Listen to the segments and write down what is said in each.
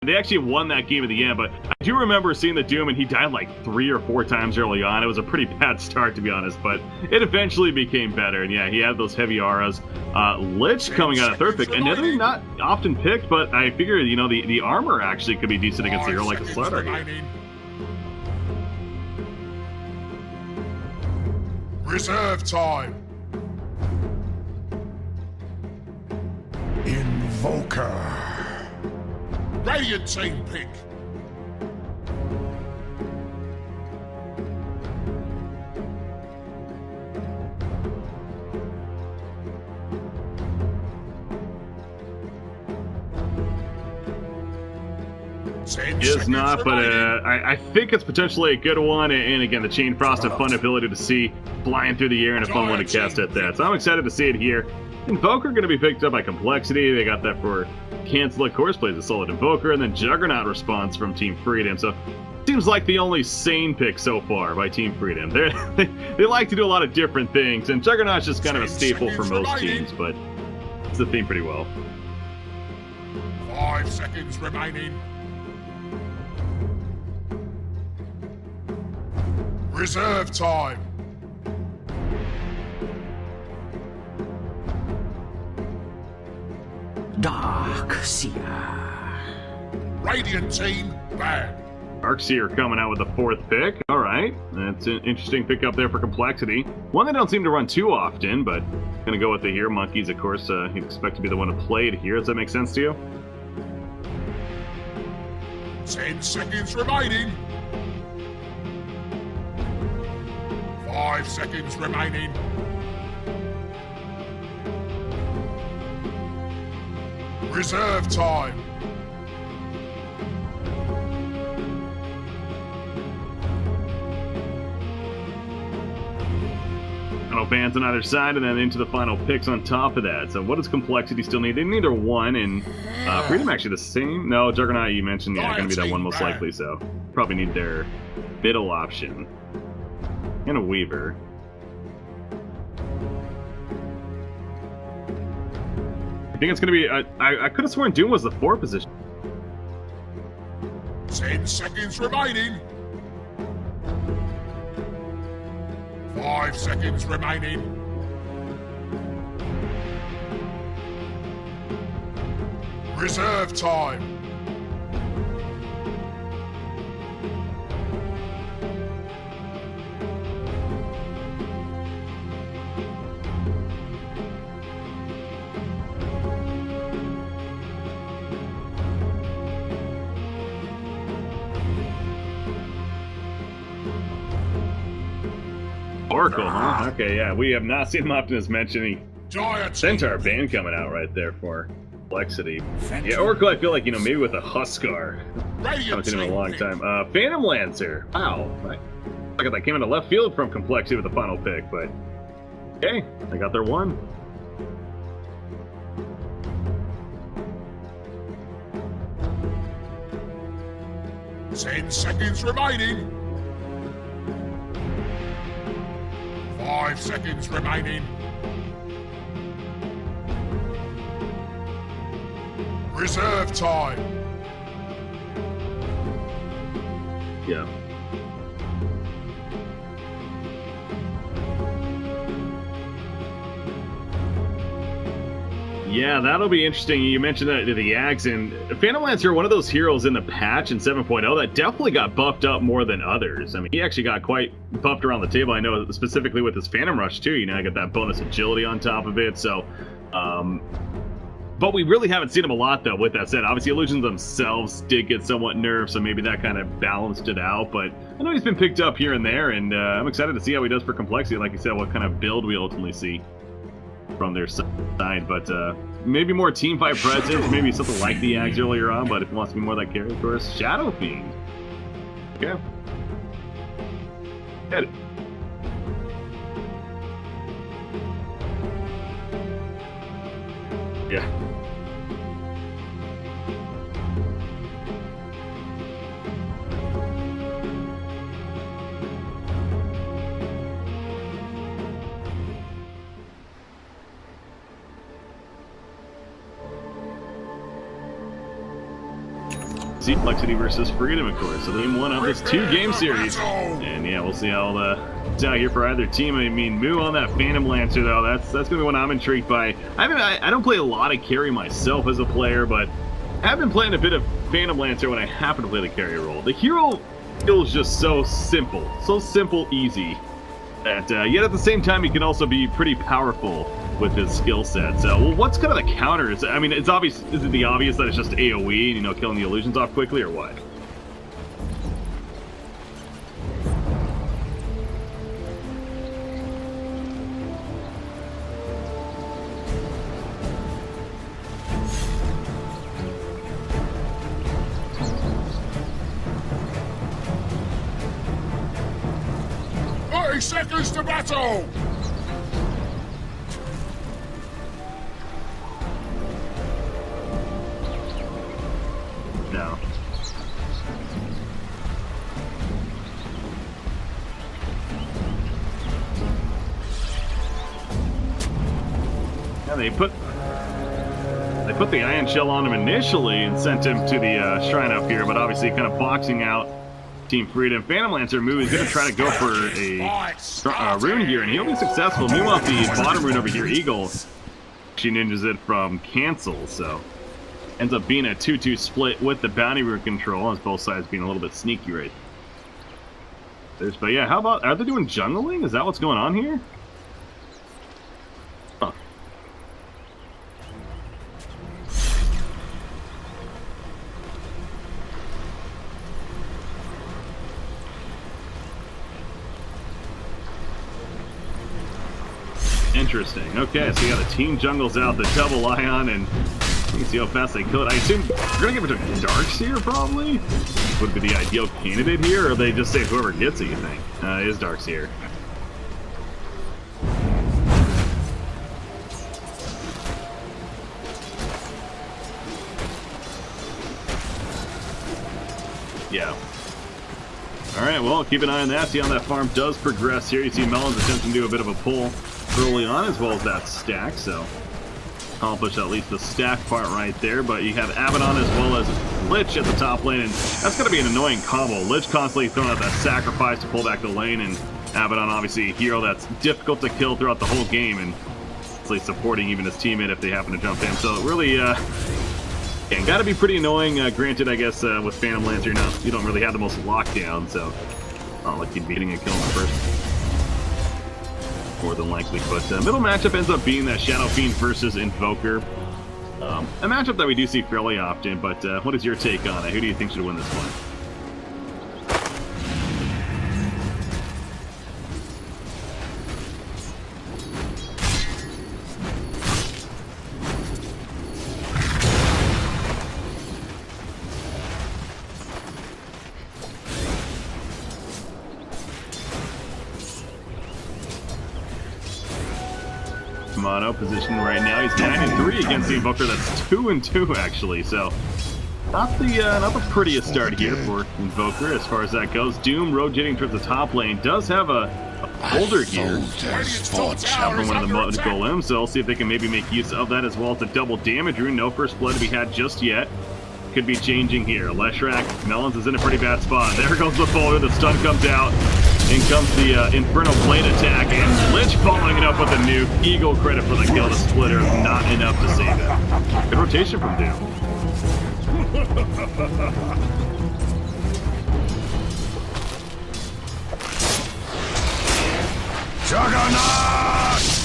They actually won that game at the end, but I do remember seeing the Doom, and he died like 3 or 4 times early on. It was a pretty bad start, to be honest, but it eventually became better. And yeah, he had those heavy auras. Lich coming out of 3rd pick, another not often picked, but I figured, you know, the armor actually could be decent against a hero like a Slardar here. Reserve time. Invoker. Radiant team pick. Is not, but I think it's potentially a good one. And again, the Chain Frost and fun ability to see flying through the air and a fun one to cast at that. So I'm excited to see it here. Invoker going to be picked up by Complexity. They got that for Cancel, of course, plays a solid Invoker, and then Juggernaut responds from Team Freedom. So seems like the only sane pick so far by Team Freedom. They like to do a lot of different things, and Juggernaut's just kind of a staple for most teams, but it's the theme pretty well. 5 seconds remaining. Reserve time. Darkseer. Radiant team ban. Darkseer coming out with the 4th pick. All right, that's an interesting pickup there for Complexity. One they don't seem to run too often, but gonna go with the here. Monkeys, of course, you'd expect to be the one to play it here. Does that make sense to you? 10 seconds remaining. 5 seconds remaining. Reserve time. Final bans on either side, and then into the final picks on top of that. So what does Complexity still need? They need either one, and Freedom actually the same. No, Juggernaut you mentioned, yeah, going to be that one most likely, so probably need their middle option. And a Weaver. I think it's going to be... I could have sworn Doom was the 4 position. 10 seconds remaining. 5 seconds remaining. Reserve time. Oracle, huh? Okay, yeah. We have not seen him often as mentioned. Centaur ban coming out right there for Complexity. Yeah, Oracle, I feel like, you know, maybe with a Huskar. Haven't seen him in a long time. Phantom Lancer. Wow. Like that came into left field from Complexity with the final pick, but okay, they got their one. Ten seconds remaining. 5 seconds remaining. Reserve time. Yeah. Yeah, that'll be interesting. You mentioned that the Yags, and Phantom Lancer, one of those heroes in the patch in 7.0 that definitely got buffed up more than others. I mean, he actually got quite buffed around the table. I know specifically with his Phantom Rush too. You know, I got that bonus agility on top of it. So, but we really haven't seen him a lot though. With that said, obviously illusions themselves did get somewhat nerfed, so maybe that kind of balanced it out. But I know he's been picked up here and there, and I'm excited to see how he does for Complexity. Like you said, what kind of build we ultimately see from their side, but maybe more team fight presence, maybe something like the Ags earlier on, but if he wants to be more like carry, of course, Shadow Fiend. Okay. Get it. Yeah. Complexity versus Freedom, of course. So game one of this 2-game series. And yeah, we'll see how it's out here for either team. I mean, Moo on that Phantom Lancer, though, that's going to be one I'm intrigued by. I don't play a lot of carry myself as a player, but I have been playing a bit of Phantom Lancer when I happen to play the carry role. The hero feels just so simple, easy, that yet at the same time he can also be pretty powerful with his skill set. So, well, what's kind of the counters? I mean, it's obvious. Is it the obvious that it's just AoE, you know, killing the illusions off quickly, or what? Seconds to battle! No. Yeah, they put the Iron Shell on him initially and sent him to the shrine up here, but obviously kind of boxing out Team Freedom. Phantom Lancer Moo is going to try to go for a rune here, and he'll be successful. Meanwhile, the bottom rune over here, Eagle, she ninjas it from cancel, so ends up being a 2-2 split with the bounty rune control, as both sides being a little bit sneaky right there. But yeah, how about, are they doing jungling? Is that what's going on here? Huh. Interesting. Okay, so you got the team jungles out, the double Ion, and you can see how fast they kill it. I assume we're gonna give it to Darkseer, probably? Would be the ideal candidate here, or they just say whoever gets it, you think? It is Darkseer. Yeah. Alright, well, keep an eye on that. See how that farm does progress here. You see Melon's attempting to do a bit of a pull early on, as well as that stack, so accomplish at least the stack part right there. But you have Abaddon as well as Lich at the top lane, and that's going to be an annoying combo. Lich constantly throwing out that sacrifice to pull back the lane, and Abaddon obviously a hero that's difficult to kill throughout the whole game, and it's like supporting even his teammate if they happen to jump in. So really, yeah, got to be pretty annoying. Granted, I guess with Phantom Lancer, you don't really have the most lockdown, so not like you'd be getting a kill in the first. More than likely, but middle matchup ends up being that Shadow Fiend versus Invoker. A matchup that we do see fairly often, but what is your take on it? Who do you think should win this one? Mono position right now. He's 9-3 against the Invoker. That's 2-2 actually. So not the prettiest start here for Invoker as far as that goes. Doom rotating towards the top lane does have a boulder here from one of the golems. So we'll see if they can maybe make use of that as well. It's a double damage rune. No first blood to be had just yet. Could be changing here. Leshrac, Melons is in a pretty bad spot. There goes the boulder. The stun comes out. In comes the Inferno Blade attack, and Lich following it up with a nuke. Eagle credit for the kill. The splitter is not enough to save it. Good rotation from Doom. Juggernaut!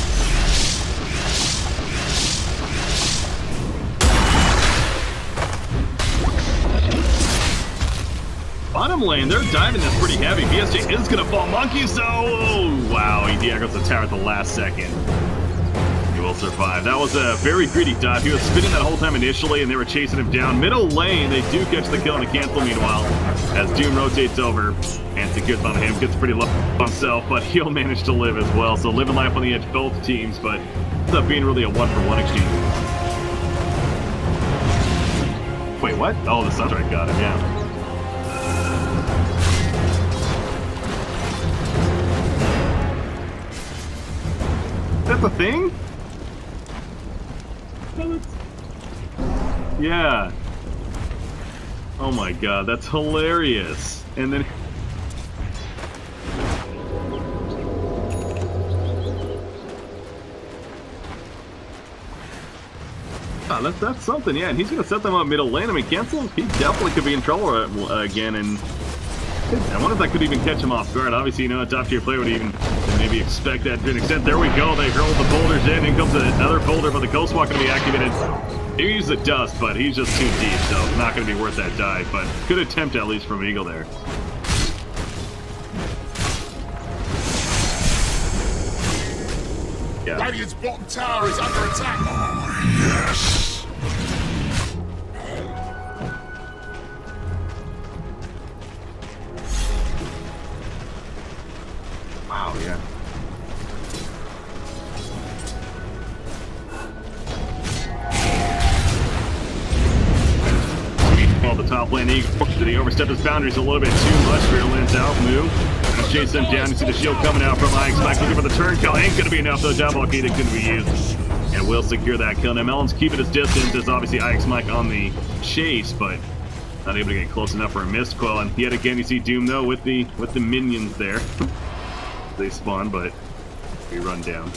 Bottom lane, they're diving this pretty heavy. BSJ is going to fall. Monkey, so... Oh, wow, he de-aggroes the tower at the last second. He will survive. That was a very greedy dive. He was spinning that whole time initially, and they were chasing him down. Middle lane, they do catch the kill on the cancel, meanwhile, as Doom rotates over and secures on him. Gets pretty low on himself, but he'll manage to live as well. So living life on the edge, both teams, but ends up being really a one-for-one exchange. Wait, what? Oh, the Sunstrike got him, yeah. Is that the thing? Yeah. Oh my god, that's hilarious. And then... Oh, that's something, yeah. And he's going to set them up middle lane. I mean, Cancel, he definitely could be in trouble again. And I wonder if that could even catch him off guard. Obviously, a top-tier player would even maybe expect that to an extent. There we go. They hurled the boulders in. In comes another boulder, but the Ghost Walk going to be activated. He used the dust, but he's just too deep, so not going to be worth that dive. But good attempt, at least, from Eagle there. Yeah. Radiant's bottom tower is under attack. Oh, yes. Wow, yeah. Well, the top lane, did he overstep his boundaries a little bit too much? Virulence out, move. Chase them down. You see the shield coming out from Ike's Mike looking for the turn kill. Ain't gonna be enough though. Down block ain't gonna be used. And will secure that kill. Now Melon's keeping his distance. There's obviously Ike's Mike on the chase, but not able to get close enough for a missed quell. And yet again you see Doom though with the minions there. They spawn, but we run down.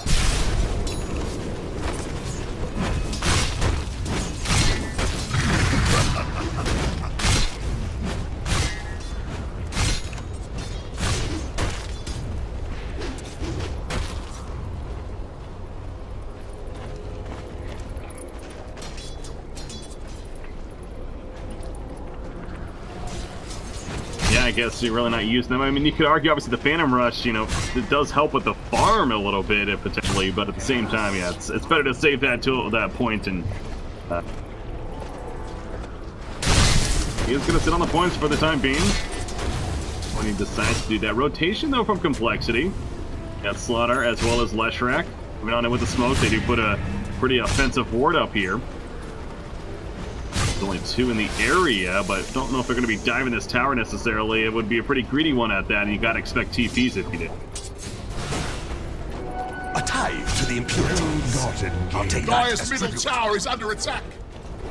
I guess you're really not using them. I mean, you could argue, obviously, the Phantom Rush, it does help with the farm a little bit, potentially, but at the same time, yeah, it's better to save that to that point, and he is going to sit on the points for the time being when he decides to do that. Rotation, though, from Complexity. Got Slaughter as well as Leshrac. Coming on in with the smoke, they do put a pretty offensive ward up here. Only two in the area, but don't know if they're going to be diving this tower necessarily. It would be a pretty greedy one at that, and you got to expect TPs if you did. A tithe to the impurities. I'll take that. Dire's middle tower is under attack.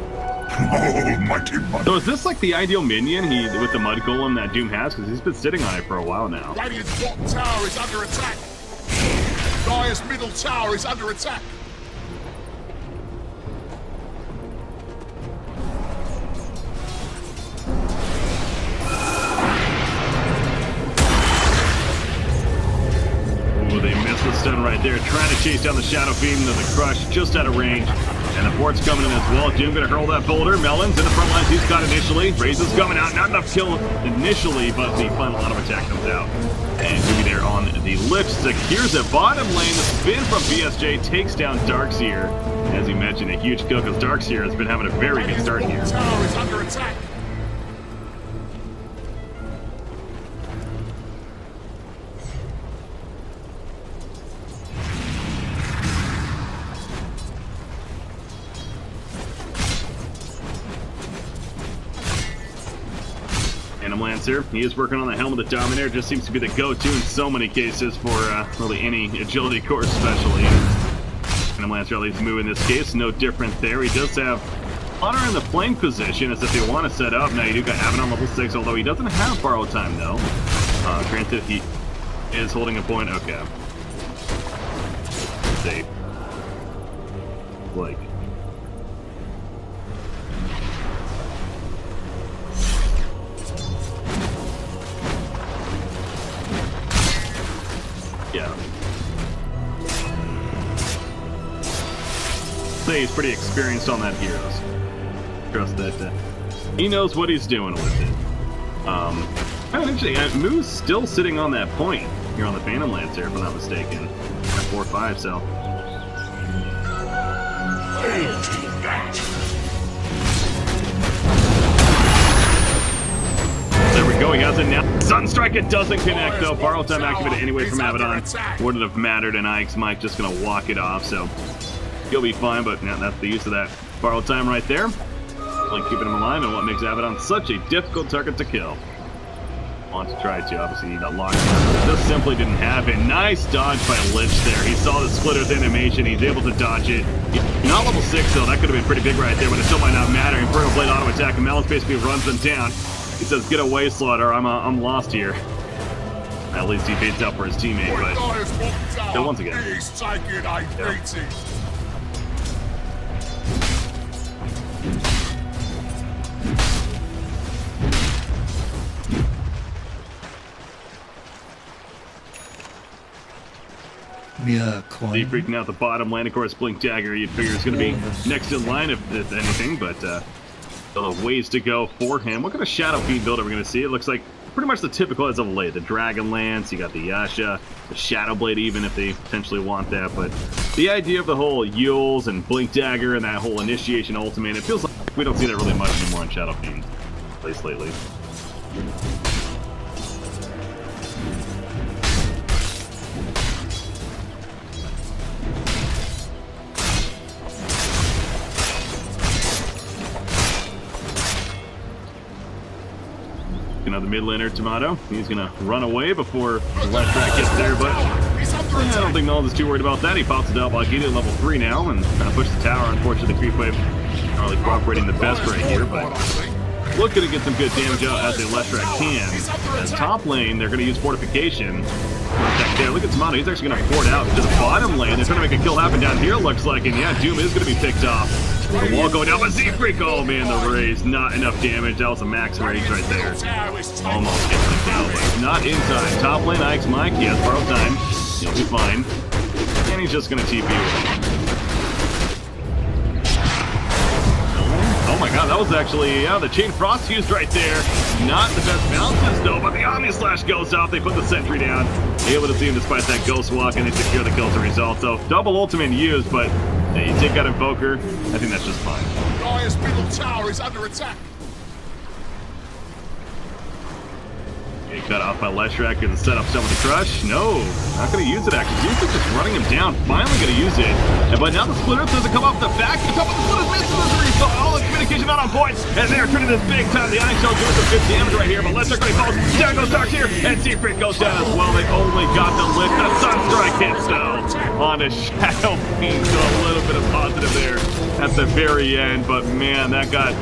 Almighty mud. So is this like the ideal minion with the Mud Golem that Doom has? Because he's been sitting on it for a while now. Radiant's bottom tower is under attack. Dire's middle tower is under attack. Stun right there, trying to chase down the Shadow Fiend into the Crush, just out of range. And the port's coming in as well. Doom gonna hurl that boulder. Melon's in the front lines he's got initially. Raze is coming out, not enough kill initially, but the final line of attack comes out. And Doomie there on the lift, secures it. Bottom lane, the spin from BSJ takes down Darkseer. As you mentioned, a huge kill because Darkseer has been having a very good start here. Tower is under attack. Lancer. He is working on the Helm of the Dominator. Just seems to be the go-to in so many cases for really any agility course, especially. And Lancer at least move in this case. No different there. He does have Honor in the flank position as if they want to set up. Now you do got Abaddon level 6, although he doesn't have borrow time though. Granted, he is holding a point. Okay. Safe. Like. Yeah. Say he's pretty experienced on that Heroes. Trust that he knows what he's doing with it. Kind of interesting. Moo's still sitting on that point here on the Phantom Lancer, if I'm not mistaken. At 4-5, so. There we go, he has it now. Sunstrike, it doesn't connect though. Borrow time activated anyway from Abaddon. Wouldn't have mattered, and Ike's Mike just gonna walk it off, so he'll be fine, but yeah, that's the use of that borrow time right there. Like keeping him alive and what makes Abaddon such a difficult target to kill. Want to try to. Obviously, he got locked. Just simply didn't happen. Nice dodge by Lich there. He saw the splitter's animation. He's able to dodge it. Not level 6, though. That could have been pretty big right there, but it still might not matter. Infernal Blade auto attack, and Melons basically runs them down. He says, get away, Slaughter. I'm lost here. At least he fades out for his teammate, but still once again. He's taking a beating. Mere coin. He freaking out the bottom lane. Of course, Blink Dagger, you'd figure is going to be next in line if anything, but still a ways to go for him. What kind of Shadow Fiend build are we going to see? It looks like pretty much the typical as of late. The Dragon Lance, you got the Yasha, the Shadow Blade even if they potentially want that, but the idea of the whole Yules and Blink Dagger and that whole initiation ultimate, it feels like we don't see that really much anymore in Shadow Fiend, at least lately. The mid laner, Tomato. He's going to run away before the left track gets there, but I don't think Melons is too worried about that. He pops it out like he did level 3 now and kind of pushes the tower. Unfortunately, the creep wave not really cooperating the best right here, but looking to get some good damage out as a Leshrac can. As top lane, they're going to use fortification. Back there, look at Tomato. He's actually going to pour it out to the bottom lane. They're trying to make a kill happen down here, looks like, and yeah, Doom is going to be picked off. The wall going down, but Z-Freak, oh man, the raise, not enough damage. That was a max rage right there. Almost gets it down, but not in time. Top lane, Ike's Mike, he has borrowed time. He'll be fine. And he's just gonna TP with him. Oh my god, that was actually, yeah, the Chain Frost used right there. Not the best bounces though, but the Omni Slash goes off. They put the sentry down. Able to see him despite that Ghost Walk, and they secure the kill as a result. So double ultimate used, but hey, you take out Invoker, I think that's just fine. Dire's middle tower is under attack. He cut off by Leshrac, gonna set up some of the crush. No, not gonna use it actually. He's just running him down. Finally gonna use it. But now the splitter doesn't come off the back. The top of the splitter misses as a result. All the communication not on point. And they're turning this big time. The Iron Shell doing some good damage right here. But Leshrac really falls. Down goes Dark here. And Secret goes down as well. They only got the lift. The Sunstrike hits though on a Shadow Fiend. So a little bit of positive there at the very end. But man, that got,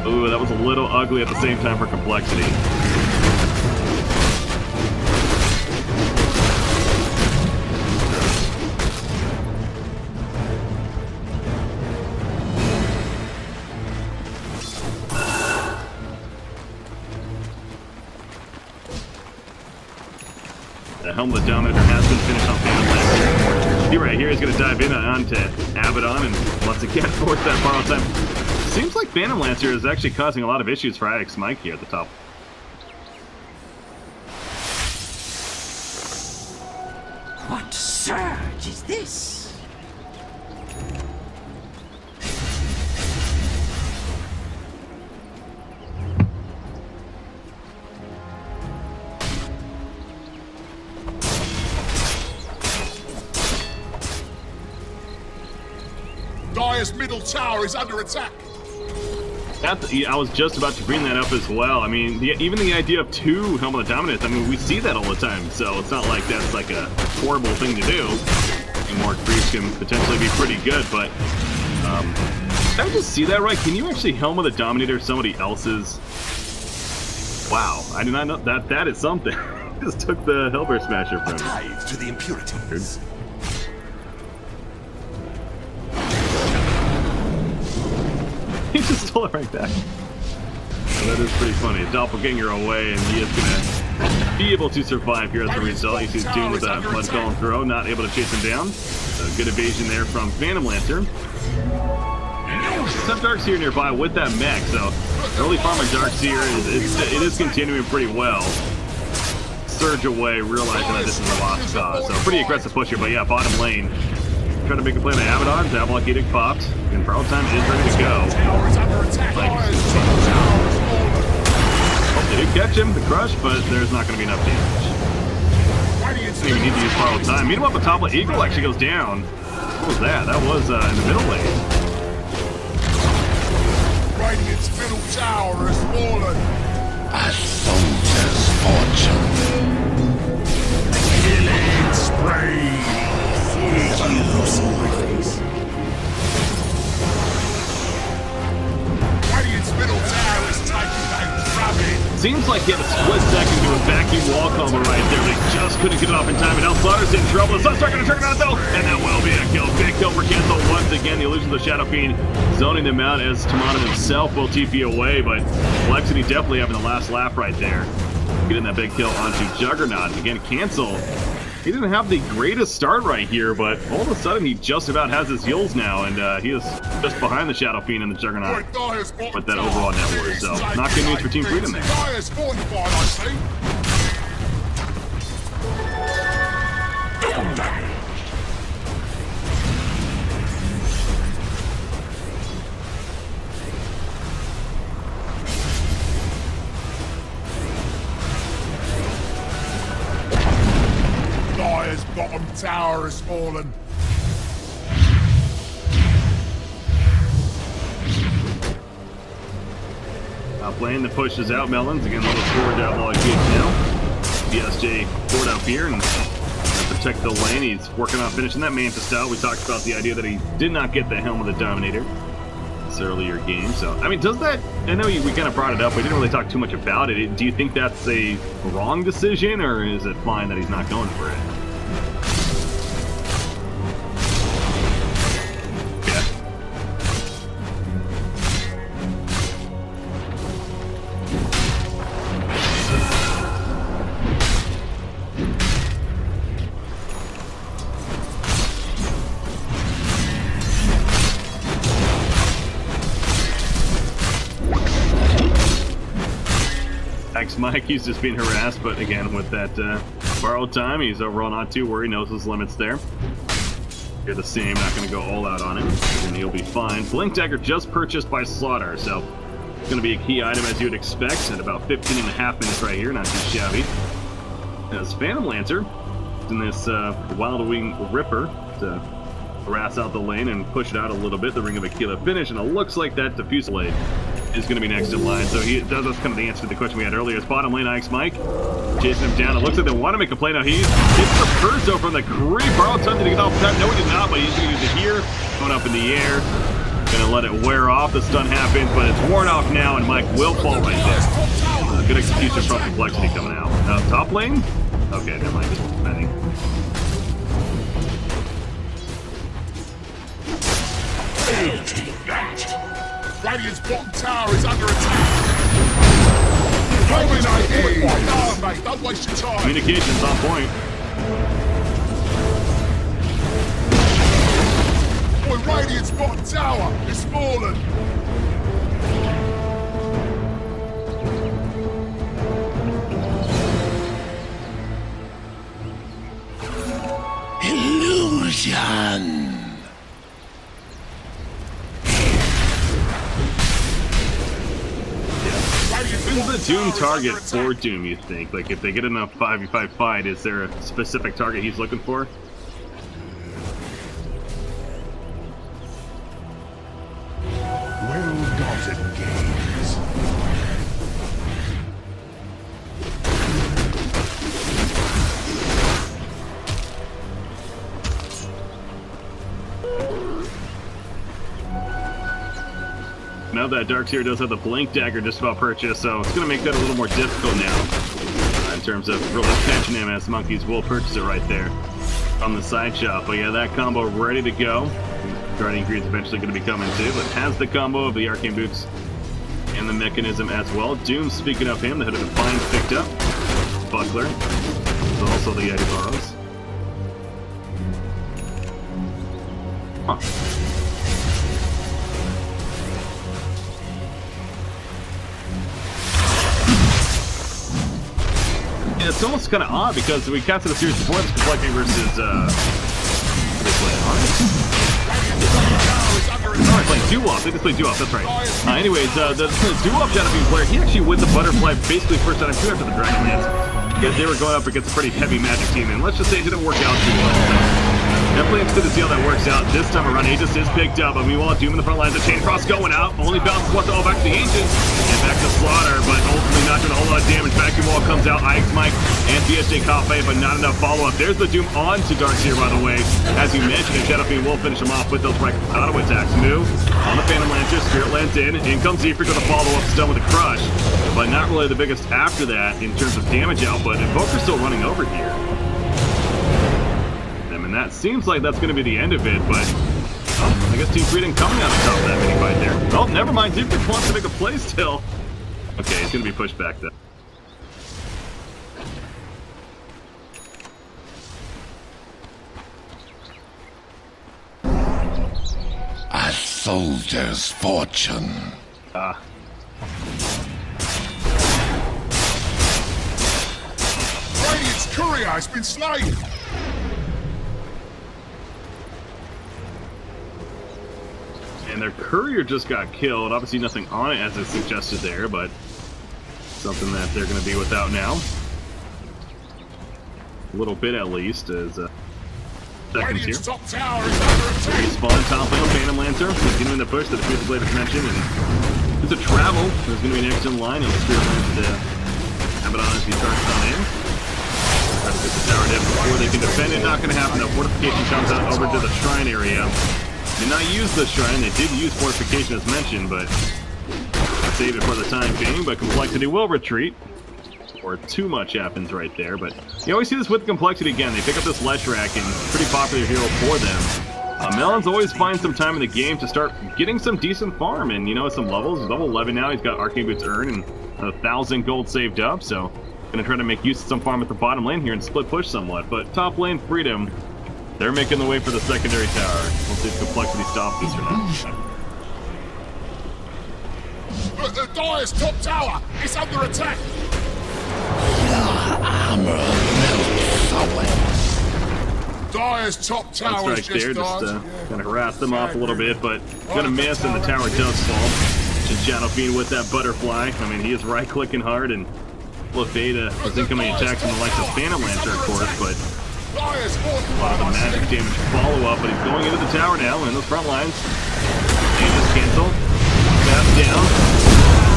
ooh, that was a little ugly at the same time for complexity. The Helmet Dominator has been finished on Phantom Lancer. He right here is going to dive in onto Abaddon and once again force that borrow time. Seems like Phantom Lancer is actually causing a lot of issues for Ike's Mike here at the top. What surge is this? Dire's middle tower is under attack. I was just about to bring that up as well. I mean, even the idea of 2 Helmet of Dominance, I mean, we see that all the time, so it's not like that's like a horrible thing to do. And more creeps can potentially be pretty good, but did I just see that right? Can you actually Helmet of Dominator somebody else's? Wow, I did not know that. That is something. Just took the Hellbear Smasher from him. Tithe to the impurities. He just stole it right back. And that is pretty funny. A doppelganger away, and he is going to be able to survive here as a result. You see Doom with a Blood Golem throw, not able to chase him down. So good evasion there from Phantom Lancer. Some Darkseer nearby with that mech, so early farm of Darkseer is continuing pretty well. Surge away, realizing that this is a lost cause. So pretty aggressive push here, but yeah, bottom lane. Trying to make a play on the Abaddon. Zavalok Edict popped. And Borrow Time is ready to go. Like, oh, they did catch him, the crush, but there's not going to be enough damage. Didn't even need to use Borrow Time. Meanwhile, the top lane, Eagle actually goes down. What was that? That was in the middle lane. Radiant's middle tower has fallen. A soldier's fallen. Seems like he had a split second to a vacuum wall combo right there. They just couldn't get it off in time, and now Slaughter's in trouble. The Sun's starting to turn it on though, and that will be a kill. Big kill for Cancel once again. The illusion of the Shadow Fiend zoning them out as Tamana himself will TP away, but Complexity definitely having the last laugh right there. Getting that big kill onto Juggernaut. Again, Cancel. He didn't have the greatest start right here, but all of a sudden he just about has his heals now, and he is just behind the Shadow Fiend and the Juggernaut with that overall net worth. So, not good news for Team Freedom there. Dyer's fortified, I see. Dyer's bottom tower has fallen. Playing the pushes out Melons. Again, little forward outlaw gig now. BSJ forward up here and protect the lane. He's working on finishing that Mantis out. We talked about the idea that he did not get the Helm of the Dominator this earlier game. So, I mean, does that... I know we kind of brought it up. We didn't really talk too much about it. Do you think that's a wrong decision, or is it fine that he's not going for it? Mike, he's just being harassed, but again, with that borrowed time, he's overall not too worried, knows his limits there. You're the same, not going to go all out on him, and he'll be fine. Blink Dagger just purchased by Slaughter, so it's going to be a key item as you would expect, at about 15 and a half minutes right here, not too shabby. As Phantom Lancer in this Wild Wing Ripper to harass out the lane and push it out a little bit, the Ring of Aquila finish, and it looks like that Diffuse Blade is going to be next in line. So that's kind of the answer to the question we had earlier. It's bottom lane Ike's Mike chasing him down. It looks like they want to make a play now. He hits the Perso from the creep. Borrowed time to get off the time. No, he did not, but he's going to use it here. Going up in the air. Going to let it wear off. The stun happens, but it's worn off now, and Mike will fall right there. Good execution from Complexity coming out. Top lane? Okay, never mind. Just defending. Radiant's bottom tower is under attack. Dominate! No, mate, don't waste your time. Communication's on point. Boy, Radiant's bottom tower is fallen. Illusion. Who's the Doom target for Doom, you think? Like, if they get enough 5v5 fight, is there a specific target he's looking for? Well gotten games. Now that Darkseer does have the Blink Dagger just about purchased, so it's going to make that a little more difficult now in terms of really catching him, as Monkeys will purchase it right there on the side shop. But yeah, that combo ready to go. Guardian Greed's eventually going to be coming too, but has the combo of the Arcane Boots and the mechanism as well. Doom, speaking of him, the Hood of Defiance picked up. Buckler, but also the Yeti Burrows. Huh. It's almost kind of odd because we casted a series before this Complexity versus playing Doo-Wop. They just played Doo-Wop, that's right. Anyways, the Doo-Wop Shadow Fiend player, he actually wins the Butterfly basically first time after the Dragonlance, because they were going up against a pretty heavy Magic team, and let's just say it didn't work out too well. Definitely interested to see how that works out this time around. Aegis is picked up, but meanwhile, Doom in the front lines, the Chain Cross going out. Only bounces once all back to the Ancient, and back to Slaughter, but ultimately not doing a whole lot of damage. Vacuum Wall Wall comes out, Ike's Mike, and BSJ caught by it, but not enough follow-up. There's the Doom on to Darkseer, by the way. As you mentioned, and Shadow Fiend will finish him off with those right auto attacks. Move on the Phantom Lancer, Spirit Lands in comes Zefric with a follow-up, stun with a crush, but not really the biggest after that in terms of damage output. Invoker's still running over here. I mean, that seems like that's going to be the end of it, but I guess Team Freedom coming out on top of that mini fight there. Oh, never mind. Zefric wants to make a play still. Okay, he's going to be pushed back though. A soldier's fortune. Radiant's courier has been slain. And their courier just got killed. Obviously nothing on it as it suggested there, but something that they're going to be without now. A little bit at least as seconds here. Radiant's top tower is under attack. Respawn top lane, Phantom Lancer, continuing the push that the Future Blade has mentioned, and it's a travel. There's going to be an next in line, and the Spirit Lance to have it on as he starts on in. Try to get the tower down before they can defend it. Not going to happen. The fortification comes out over to the shrine area. Did not use the shrine. They did use fortification as mentioned, but save it for the time being. But Complexity will retreat, or too much happens right there. But you always see this with Complexity again. They pick up this Leshrac, and pretty popular hero for them. Melon's always finds some time in the game to start getting some decent farm, and you know, some levels. He's level 11 now. He's got Arcane Boots earned and 1,000 gold saved up. So gonna try to make use of some farm at the bottom lane here and split push somewhat. But top lane Freedom, they're making the way for the secondary tower. We'll see if Complexity stops this or not. But the Dire's top tower is under attack. Armor melts away. Dire's top tower Strike is just there, just died. kind of harass them off a little bit, but gonna miss, and the tower does fall. Just Shadow Fiend with that butterfly. I mean, he is right-clicking hard, and look, Beta is incoming attacks from the likes of Phantom Lancer, of course, but Dire's a lot of the magic damage follow-up, but he's going into the tower now, in those front lines. And just cancel. Tap down.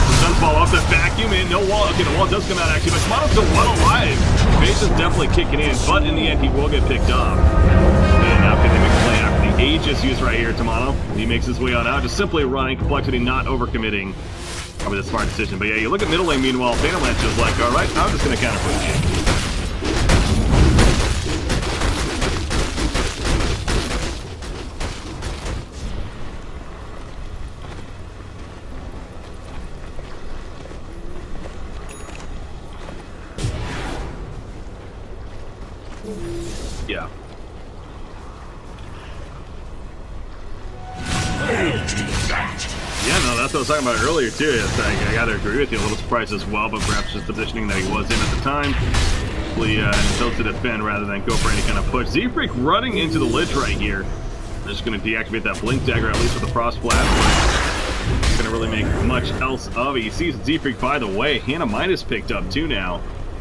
The stun fall off the vacuum in. No wall. Okay, the wall does come out actually, but Shimano's still well alive. Patience definitely kicking in, but in the end he will get picked off. And now can they make a play after the Aegis use right here, Tamano? He makes his way on out, just simply running, Complexity not overcommitting. Probably the smart decision. But yeah, you look at middle lane meanwhile, Phantom Lance just like, alright, I'm just gonna counter push you. Yeah. Yeah, no, that's what I was talking about earlier too. It's like, I gotta agree with you, a little surprised as well, but perhaps just positioning that he was in at the time. Hopefully chose to defend rather than go for any kind of push. Zefric running into the Lich right here. They're just gonna deactivate that Blink Dagger, at least with the Frost Blast. Not gonna really make much else of it. You see Zefric, by the way, Hannah Midas picked up too now.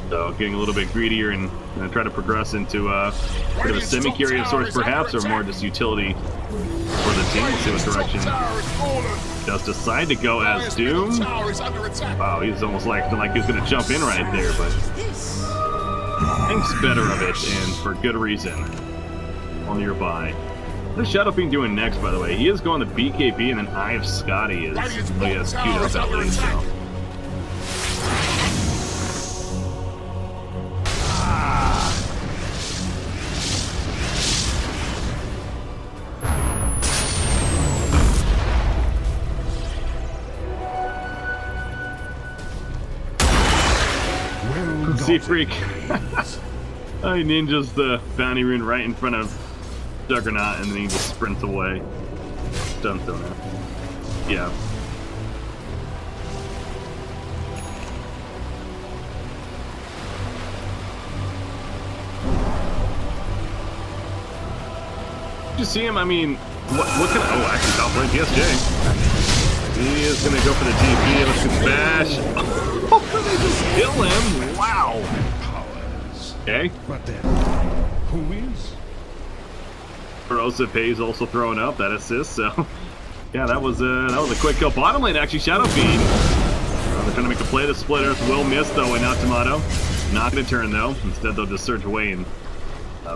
So getting a little bit greedier and try to progress into a bit of a semi-carry of sorts perhaps, or more just utility for the team. We'll see what direction does decide to go as Doom. Wow, he's almost like he's going to jump in right there, but thinks better of it, and for good reason. All nearby. What's Shadow Fiend doing next, by the way? He is going to BKB, and then Eye of Scotty is queued up that lane, so. Zefric. Oh, he ninjas the bounty rune right in front of Juggernaut, and then he just sprints away. Done so now. Yeah. Did you see him? I mean, what can oh, actually, top lane PSJ. He is gonna go for the TP. Let's get bash. Oh, they just kill him! Wow. Okay. But then, who is? Corrosive Haze also throwing up that assist. So, yeah, that was a quick kill. Bottom lane actually, Shadow Fiend They're trying to make a play. The splitters will miss, though, and now Tomato. Not going to turn, though. Instead, they'll just surge away and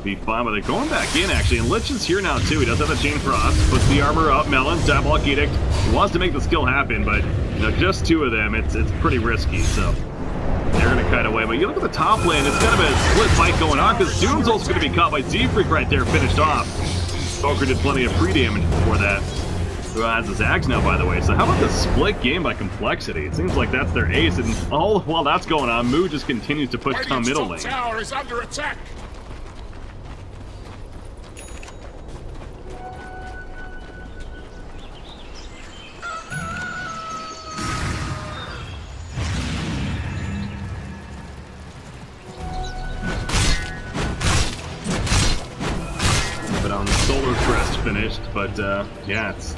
be fine. But they're going back in, actually. And Lich is here now, too. He does have the Chain Frost. Puts the armor up. Melon, Diabolic Edict. Wants to make the skill happen, but just two of them, it's pretty risky. So they're going to kite away. But you look at the top lane, it's kind of a split fight going on because Doom's also going to be caught by Z-Freak right there, finished off. Poker did plenty of free damage before that. Who has his Axe now, by the way. So how about the split game by Complexity? It seems like that's their ace, and all while that's going on, Moo just continues to push down middle lane. Tower is under attack. Solar Crest finished, but yeah, it's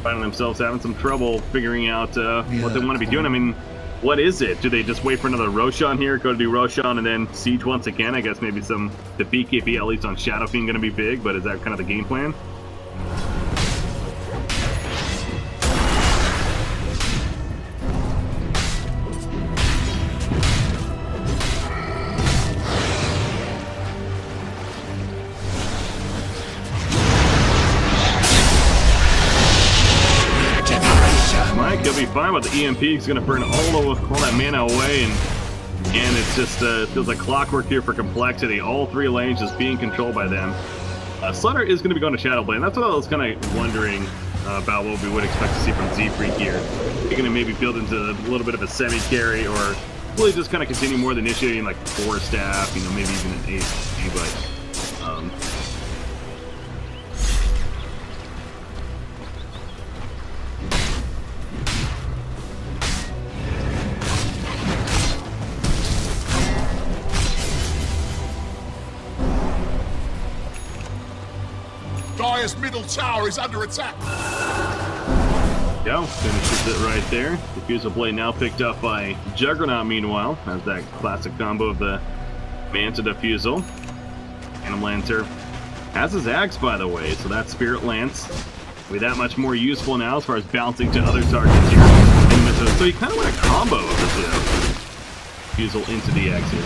finding themselves having some trouble figuring out what they want to be doing. I mean, what is it? Do they just wait for another Roshan here, go to do Roshan, and then Siege once again? I guess maybe some the BKB, at least on Shadow Fiend, going to be big, but is that kind of the game plan? He'll be fine with the EMP. He's going to burn all that mana away, and it's just feels like clockwork here for Complexity. All three lanes just being controlled by them. Slutter is going to be going to Shadowblade. That's what I was kind of wondering about what we would expect to see from Z-Freak here. You're going to maybe build into a little bit of a semi-carry, or really just kind of continue more than initiating like 4 staff, maybe even an 8, but Dire's middle tower is under attack. Go, finishes it right there. Diffusal Blade now picked up by Juggernaut, meanwhile, has that classic combo of the Manta Diffusal. Phantom Lancer has his Axe, by the way, so that Spirit Lance will be that much more useful now as far as bouncing to other targets here. So you kind of want a combo of the two. Diffusal into the Axe here.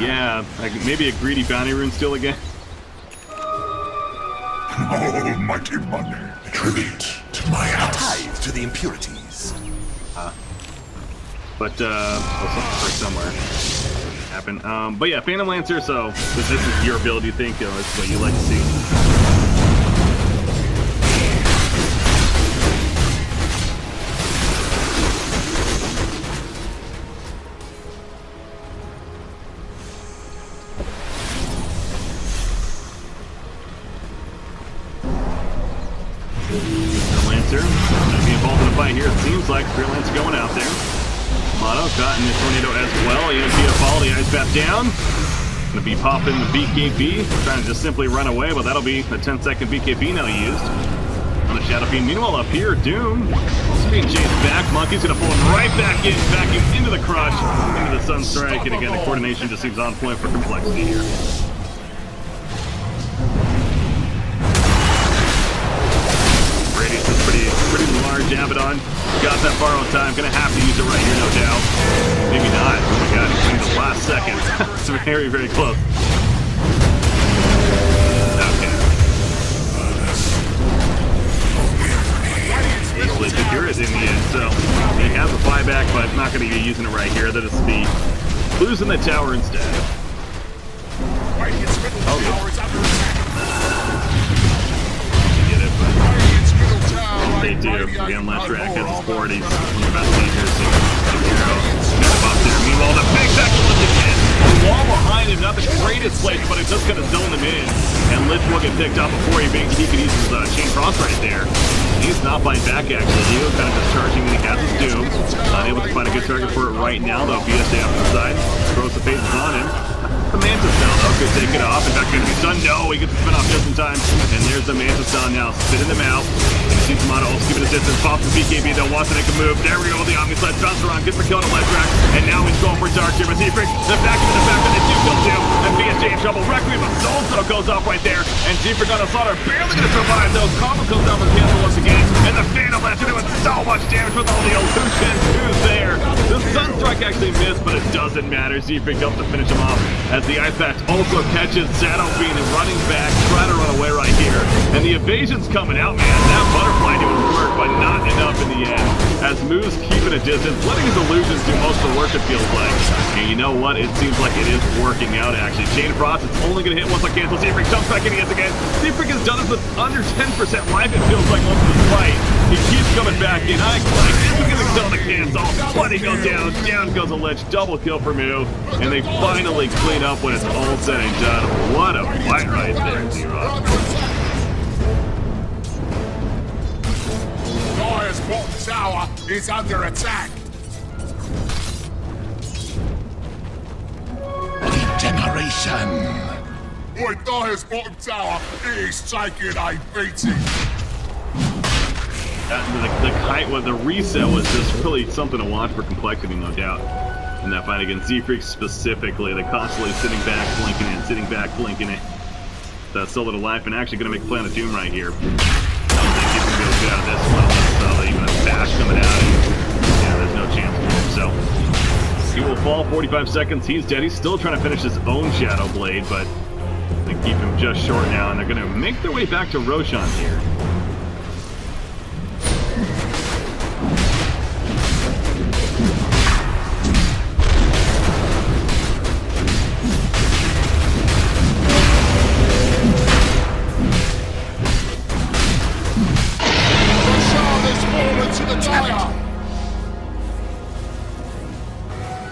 Yeah, like maybe a greedy bounty rune steal again. Almighty money. Tribute to my house. Tithe to the impurities. But somewhere happen. But yeah, Phantom Lancer. So this is your build, you think? It's what you like to see. Here it seems like Spirit Lance going out there. Mono caught in the tornado as well. EMP to fall, the ice path down. Gonna be popping the BKB, trying to just simply run away, but that'll be a 10-second BKB now used. On the Shadow Fiend. Meanwhile, up here, Doom also being chased back. Monkey's gonna pull him right back in, vacuum into the crush, into the Sunstrike, and again, the coordination just seems on point for Complexity here. Radius is pretty large. Abaddon got that borrow time. Gonna have to use it right here, no doubt. Maybe not. Oh my god, in the last second. It's very, very close. Okay. Easily secure it in the end. So he has a buyback, but not gonna be using it right here. That'll just be losing the tower instead. They do. Again, left track has his board. He's one of the best leaders. Meanwhile, the big second lift again. The wall behind him, not the greatest place, but it's just going to zone him in. And Lich will get picked up before he could use his Chain Frost right there. He's not biting back, actually. He was kind of just charging when he has his Doom. Able to find a good target for it right now, though. BSA off to the side. Throws the phases on him. The Mantis Cell, though, could take it off. In fact, going to be done. No, he gets the spin off just in time. And there's the Mantis Cell now, spinning them out. And you see Tomato also giving assistance. Pops the BKB, though, wants to make a move. There we go, the Omni Sledge bounces around, gets the kill on the left track. And now he's going for Dark here. But Zefrix, the back of the back, and they do kill too. And BSJ in trouble. Requiem of Soul Cell goes off right there. And Zefrix on a slaughter, barely going to survive, though. Combo comes down with cancel once again. And the Phantom Lancer doing so much damage with all the illusions. Who's there? The Sunstrike actually missed, but it doesn't matter. Zefrix helps to finish him off as the Ice Patch also catches Shadow Fiend and running back, trying to run away right here. And the evasion's coming out, man. That butterfly doing work, but not enough in the end. As Moose keeping a distance, letting his illusions do most of the work, it feels like. And you know what? It seems like it is working out, actually. Chain Frost, it's only going to hit once I cancel. Zefrix jumps back in again. Zefrix has done this with under 10% life, it feels like, most of this fight. He keeps coming back in. I like this is going to kill the cancel. But he goes down. Down goes a Lich. Double kill for Moo. And they finally clean up when it's all said and done. What a fight right there, D-Rock. Dire's bottom tower is under attack. Regeneration. Boy, Dire's bottom tower is taking a beating. The kite was the reset was just really something to watch for complexity, no doubt. In that fight against Zefrix specifically, they're constantly sitting back, blinking it, sitting back, blinking it. That's still a little life, and actually going to make Plan of Doom right here. I don't think he's going to be able to get out of this one necessarily, even a bash coming out. And, yeah, there's no chance for him. So he will fall 45 seconds. He's dead. He's still trying to finish his own Shadow Blade, but they keep him just short now, and they're going to make their way back to Roshan here.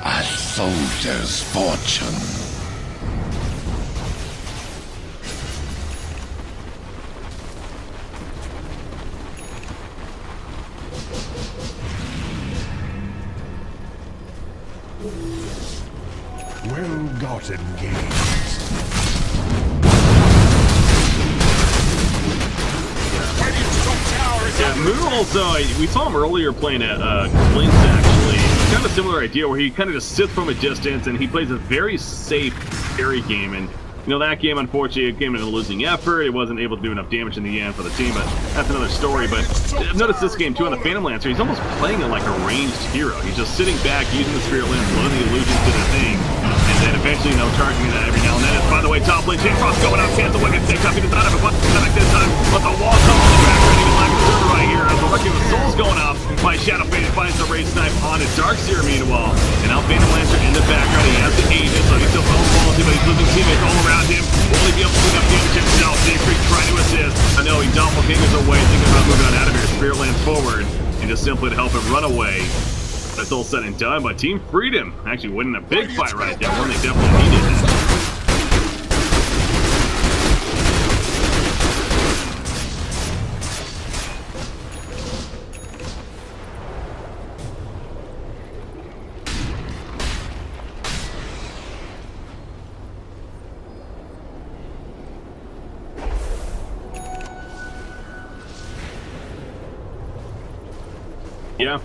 A soldier's fortune. Well-gotten gains. Yeah, Moo also, we saw him earlier playing at Clint's actually. Kind of a similar idea where he kind of just sits from a distance and he plays a very safe carry game. And, you know, that game, unfortunately, it came in a losing effort. It wasn't able to do enough damage in the end for the team, but that's another story. But I've noticed this game, too, on the Phantom Lancer, he's almost playing it like a ranged hero. He's just sitting back, using the Spirit Lance, loading the illusions to the thing. And then eventually, you know, targeting that every now and then. It's, by the way, top lane, Chain Frost going out, cancel Wicked, takes up, he does not have a button back this time, but the wall comes on the back, ready to lack a server right here. As the Requiem of Soul's going off by Shadow Fade, finds the Raid Snipe on his Darkseer meanwhile. And now Phantom Lancer in the background, he has the Aegis, so he's still throwing balls, but he's losing teammates all around him. Will he be able to clean up damage himself? Zefrix trying to assist. I know he doppelgangers away, thinking about moving on out of here. Spirit Lance forward, and just simply to help him run away. That's all said and done, but Team Freedom actually winning a big fight right there, one they definitely needed. Yeah,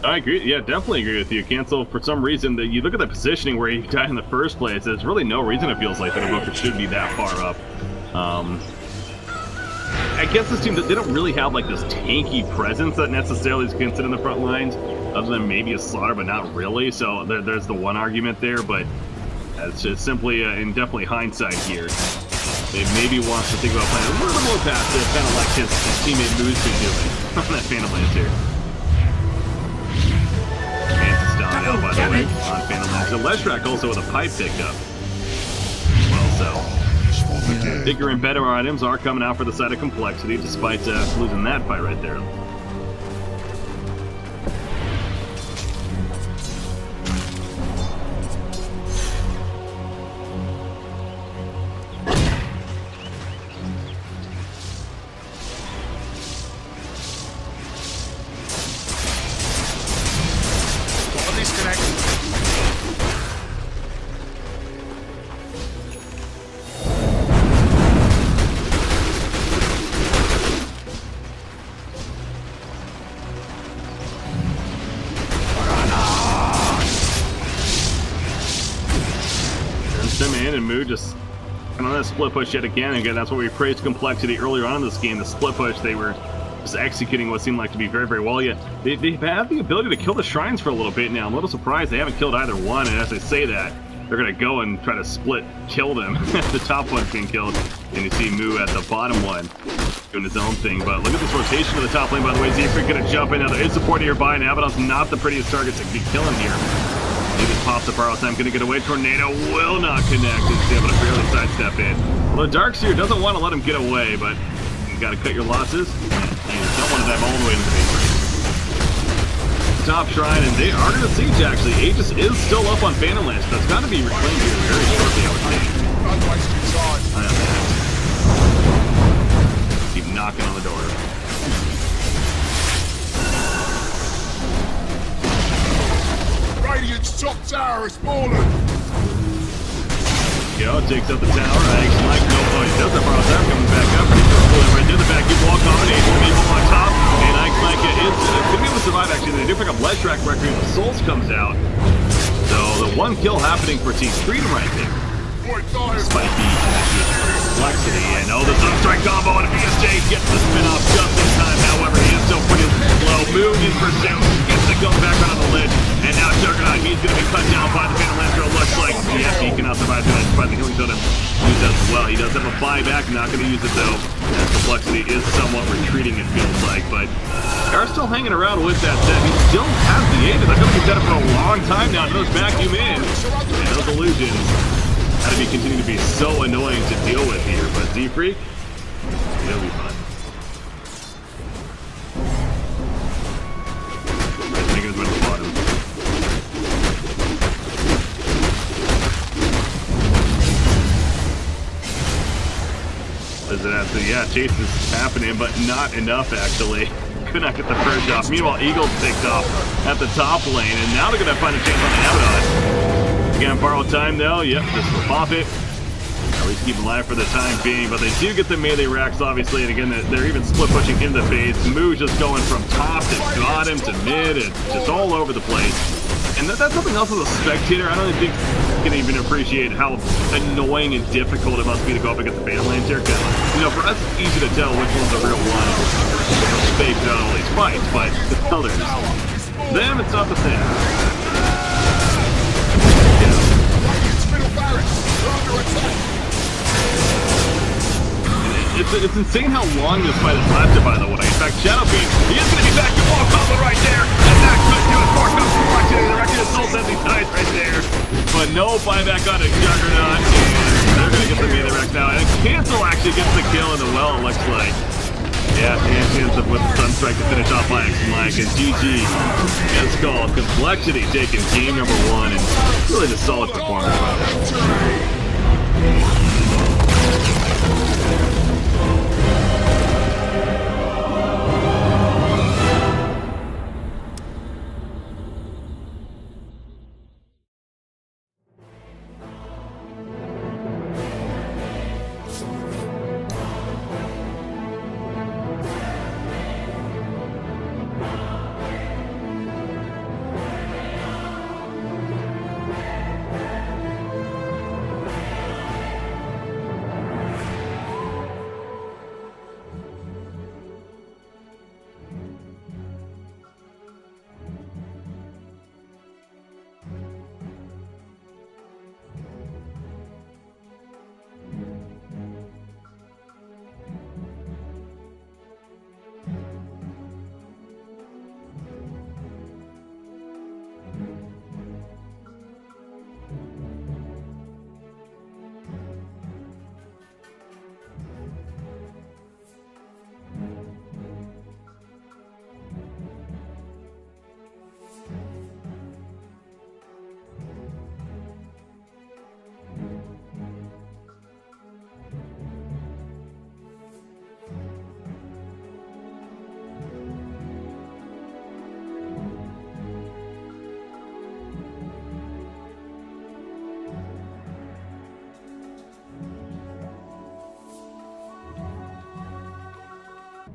I agree. Yeah, definitely agree with you. Cancel, for some reason, that you look at the positioning where he died in the first place, there's really no reason it feels like that Evoker should be that far up. I guess this team, they don't really have like this tanky presence that necessarily is considered in the front lines, other than maybe a Slaughter, but not really. So there's the one argument there, but it's just simply, in definitely hindsight here, they maybe wants to think about playing a little more passive, kind of like his teammate Moose been doing on that Phantom Lancer. Mantis down now, by the way, on Phantom Lancer. Leshrac also with a pipe picked up. Well, so bigger and better items are coming out for the side of complexity, despite losing that fight right there. in, and Moo just on that split push yet again. Again, that's what we praised Complexity earlier on in this game. The split push, they were just executing what seemed like to be very, very well. Yet they have the ability to kill the shrines for a little bit now. I'm a little surprised they haven't killed either one, and as I say that, they're going to go and try to split kill them. The top one's being killed, and you see Moo at the bottom one doing his own thing. But look at this rotation to the top lane, by the way. Zephyr going to jump in. Now there is support nearby, and Abaddon's not the prettiest target to be killing here. He just pops the borrow time, going to get away. Tornado will not connect. He's able to barely sidestep in. Well, the Darkseer doesn't want to let him get away, but you got to cut your losses. You don't want to dive all the way into the base race. Top shrine, and they are going to siege actually. Aegis is still up on Phantom Lance. That's got to be reclaimed here very shortly, I would think. Don't waste your time. I know that. Keep knocking on the door. Radiant's top tower is fallen. Yo, takes up the tower. Actually, like, no, he does have Borrow's Tower coming back up. He's just right there. The back wall combination. People on top. And Ike Mike is could be able to survive, actually. They do pick up Ledge Track Requiem. The Souls comes out. So the one kill happening for Team Freedom right there. Despite the complexity. And oh, the Sunstrike combo and BSJ gets the spin off just in time. However, he is still pretty slow. Moon in pursuit. Gets the gun back on the ledge. And now Juggernaut, he's going to be cut down by the Phantom Lancer. It looks like, yes, he cannot survive the healing totem. He does well. He does have a buyback. Not going to use it, though. As Complexity is somewhat retreating, it feels like. But they are still hanging around with that set. He still has the Aegis. They're going to be dead for a long time now. Those vacuum in. And those illusions got to be continuing to be so annoying to deal with here. But Z-Freak, it'll be fun. I think it's at the bottom. Does it have to? Yeah, chase is happening, but not enough actually. Could not get the first off. Meanwhile, Eagles picked off at the top lane, and now they're going to find a chance on the Abaddon. Again, borrow time though. Yep, this will pop it. At least keep them alive for the time being, but they do get the melee racks, obviously, and again, they're even split pushing in the base. Moo's just going from top to bottom to mid, and just all over the place. And that's something else as a spectator. I don't think you can even appreciate how annoying and difficult it must be to go up against the Phantom Lancer. Because, you know, for us, it's easy to tell which one's a real one. It's fake on all these fights, but the colors, them, it's not the same. It's insane how long this fight has lasted, by the way. In fact, Shadowbeam, he is going to be back to wall combo right there, and that could do it for Complexity. The record is Soul Sensing Tides right there, but no buyback on a Juggernaut, and they're going to get the melee rack now, and Cancel actually gets the kill in the well, it looks like. Yeah, and ends up with the Sunstrike to finish off by Mike, and GG is called. Complexity taking game number 1, and really just solid performance by them.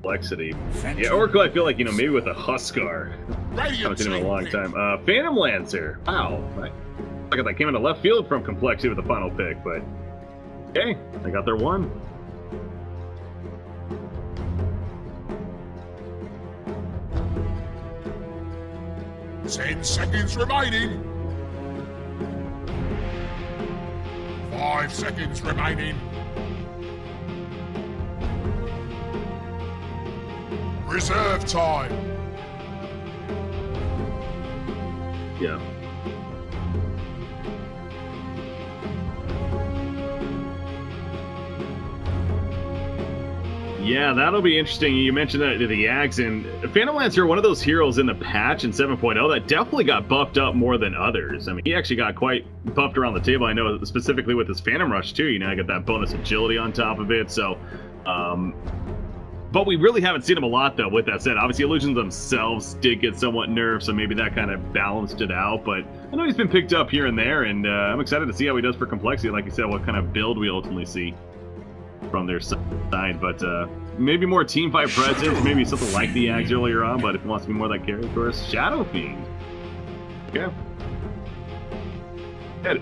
Complexity. Yeah, Oracle, I feel like, you know, maybe with a Huskar. I haven't seen him in a long time. Phantom Lancer. Wow. Like that came into left field from Complexity with the final pick, but okay, they got their one. Ten seconds remaining. 5 seconds remaining. Reserve time. Yeah. Yeah, that'll be interesting. You mentioned that the Yags, and Phantom Lancer, one of those heroes in the patch in 7.0 that definitely got buffed up more than others. I mean, he actually got quite buffed around the table. I know specifically with his Phantom Rush too. You know, I got that bonus agility on top of it. So, but we really haven't seen him a lot though. With that said, obviously illusions themselves did get somewhat nerfed, so maybe that kind of balanced it out. But I know he's been picked up here and there, and I'm excited to see how he does for Complexity. Like you said, what kind of build we ultimately see from their side, but maybe more team fight presence, maybe something like the Yags earlier on, but if he wants to be more that carry, of course, Shadow Fiend. Okay. Get it.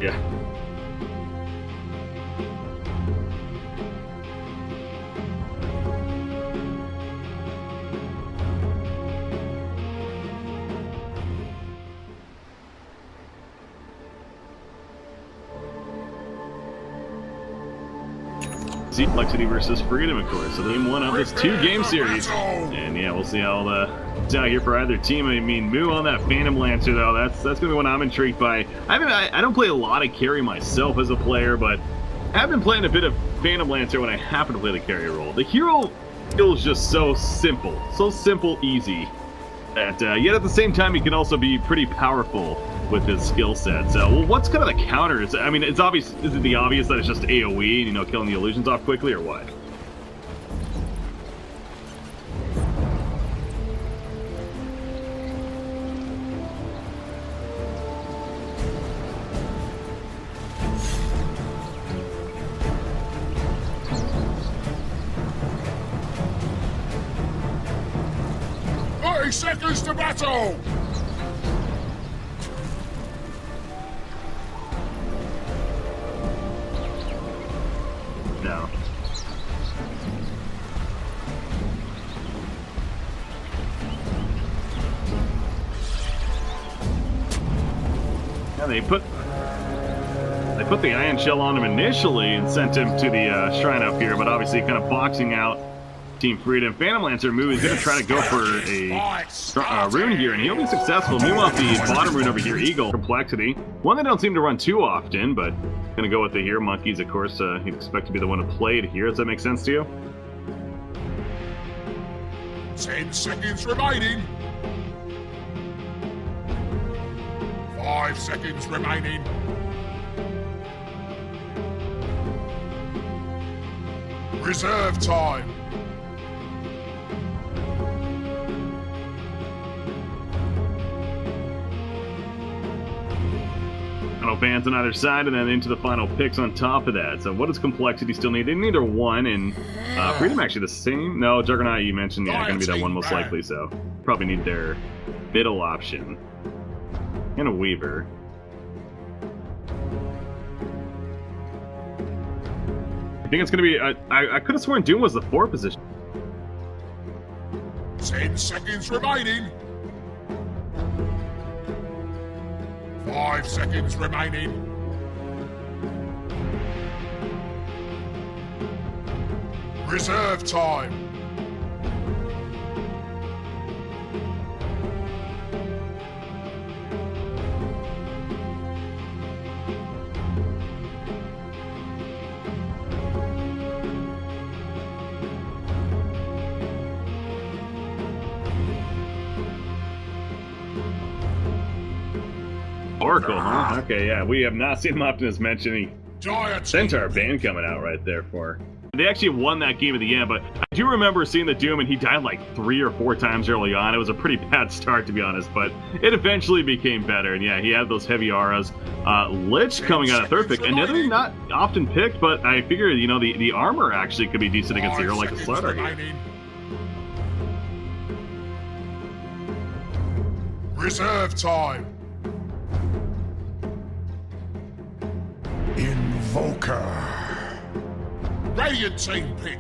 Yeah. Complexity versus Freedom, of course. So game one of this 2-game series. And yeah, we'll see how it's out here for either team. I mean, Moo on that Phantom Lancer, though, that's gonna be one I'm intrigued by. I don't play a lot of carry myself as a player, but I have been playing a bit of Phantom Lancer when I happen to play the carry role. The hero feels just so simple, easy, that yet at the same time he can also be pretty powerful with his skill set. So, well, what's kind of the counter? I mean, it's obvious. Is it the obvious that it's just AoE, you know, killing the illusions off quickly, or what? Seconds to battle! No. Yeah, they put the Iron Shell on him initially and sent him to the shrine up here, but obviously kind of boxing out Team Freedom. Phantom Lancer Moo is going to try to go for a rune here, and he'll be successful. Meanwhile, the bottom rune over here, Eagle, Complexity. One they don't seem to run too often, but going to go with the here. Monkeys, of course, you'd expect to be the one to play it here. Does that make sense to you? 10 seconds remaining. 5 seconds remaining. Reserve time. Final bans on either side, and then into the final picks on top of that. So what does Complexity still need? They need either one, and Freedom actually the same. No, Juggernaut you mentioned, yeah, going to be that one most likely, so probably need their middle option. And a Weaver. I think it's going to be, I could have sworn Doom was the 4 position. 10 seconds remaining. 5 seconds remaining. Reserve time. Oracle, huh? Okay, yeah, we have not seen Optimus mention any Centaur band coming out right there for. They actually won that game at the end, but I do remember seeing the Doom, and he died like 3 or 4 times early on. It was a pretty bad start, to be honest, but it eventually became better. And yeah, he had those heavy auras. Lich coming out of 3rd pick, another not often picked, but I figured, you know, the armor actually could be decent against a hero like a Slardar here. Reserve time. Invoker. Radiant team pick.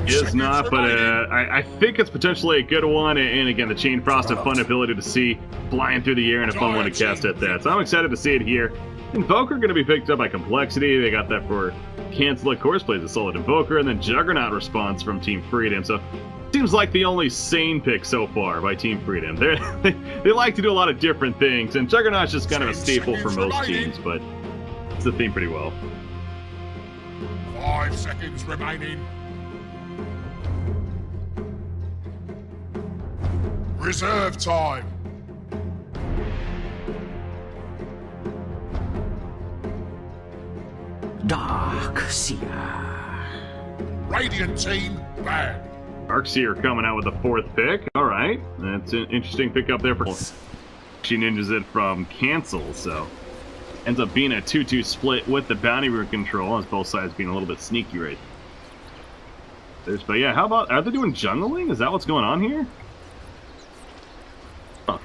Is not, but I think it's potentially a good one. And again, the Chain Frost and fun ability to see flying through the air and a fun one to cast at that. So I'm excited to see it here. Invoker going to be picked up by Complexity. They got that for Cancel, of course, plays a solid Invoker, and then Juggernaut response from Team Freedom. So seems like the only sane pick so far by Team Freedom. They like to do a lot of different things, and Juggernaut's just kind of a staple for most teams, but it's the theme pretty well. 5 seconds remaining. Reserve time. Dark Seer. Radiant team ban. Darkseer coming out with the 4th pick. All right, that's an interesting pickup there for. She ninjas it from Cancel, so ends up being a 2-2 split with the bounty route control, as both sides being a little bit sneaky right. But yeah, how about, are they doing jungling? Is that what's going on here? Huh.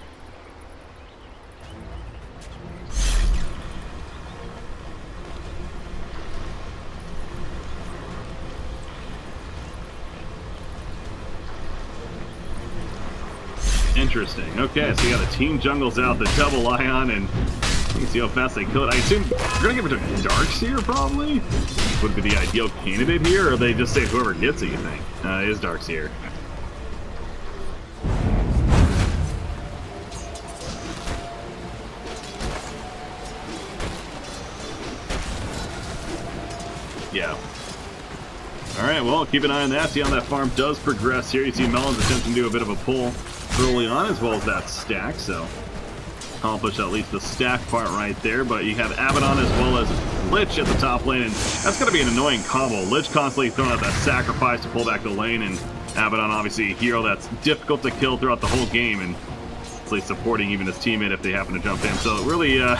Interesting. Okay, so you got the team jungles out, the double Ion, and you can see how fast they kill it. I assume we're gonna give it to Darkseer, probably? Would be the ideal candidate here, or they just say whoever gets it, you think? It is Darkseer. Yeah. Alright, well, keep an eye on that, see how that farm does progress here. You see Melon's attempting to do a bit of a pull early on, as well as that stack, so accomplish at least the stack part right there. But you have Abaddon as well as Lich at the top lane, and that's going to be an annoying combo. Lich constantly throwing out that sacrifice to pull back the lane, and Abaddon obviously a hero that's difficult to kill throughout the whole game, and it's supporting even his teammate if they happen to jump in. So really, yeah,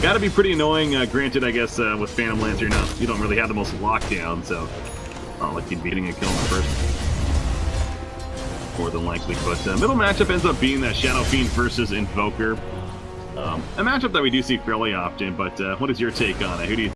got to be pretty annoying. Granted, I guess with Phantom Lancer, you don't really have the most lockdown, so not like you'd be getting a kill in the first. More than likely, but middle matchup ends up being that Shadow Fiend versus Invoker. A matchup that we do see fairly often, but what is your take on it? Who do you